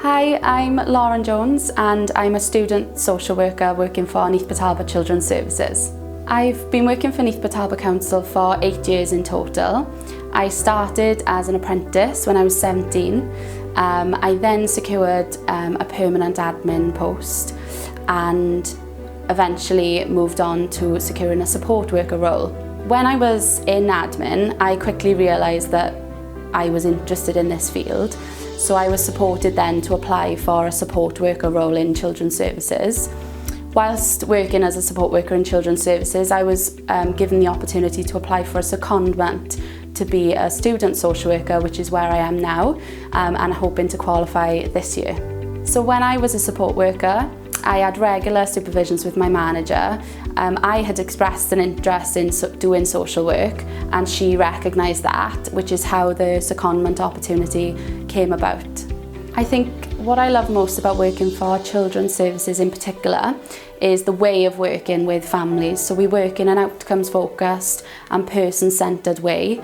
Hi, I'm Lauren Jones and I'm a student social worker working for Neath Talbot Children's Services. I've been working for Neath Talbot Council for 8 years in total. I started as an apprentice when I was 17. I then secured a permanent admin post and eventually moved on to securing a support worker role. When I was in admin, I quickly realised that I was interested in this field, so I was supported then to apply for a support worker role in children's services. Whilst working as a support worker in children's services, I was given the opportunity to apply for a secondment to be a student social worker, which is where I am now, and hoping to qualify this year. So when I was a support worker, I had regular supervisions with my manager. I had expressed an interest in doing social work and she recognised that, which is how the secondment opportunity came about. I think what I love most about working for children's services in particular is the way of working with families. So we work in an outcomes focused and person-centred way.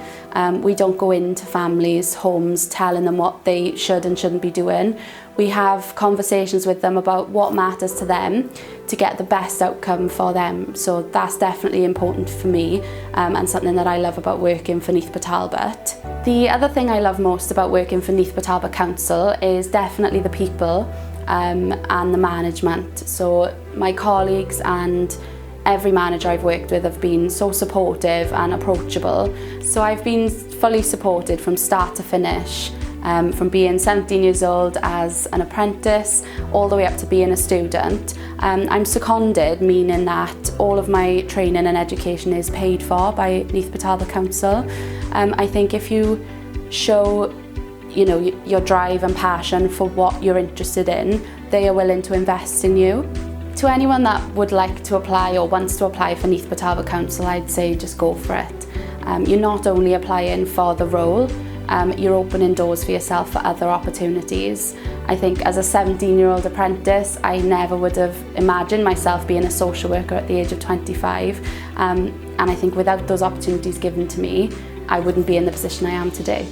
We don't go into families' homes telling them what they should and shouldn't be doing. We have conversations with them about what matters to them to get the best outcome for them. So that's definitely important for me and something that I love about working for Neath Talbot. The other thing I love most about working for Neath Talbot Council is definitely the people and the management. So my colleagues and every manager I've worked with have been so supportive and approachable. So I've been fully supported from start to finish, from being 17 years old as an apprentice all the way up to being a student. I'm seconded, meaning that all of my training and education is paid for by Neath Talbot Council. I think if you show your drive and passion for what you're interested in, they are willing to invest in you. To anyone that would like to apply or wants to apply for Neath Talbot Council, I'd say just go for it. You're not only applying for the role, you're opening doors for yourself for other opportunities. I think as a 17-year-old apprentice, I never would have imagined myself being a social worker at the age of 25. And I think without those opportunities given to me, I wouldn't be in the position I am today.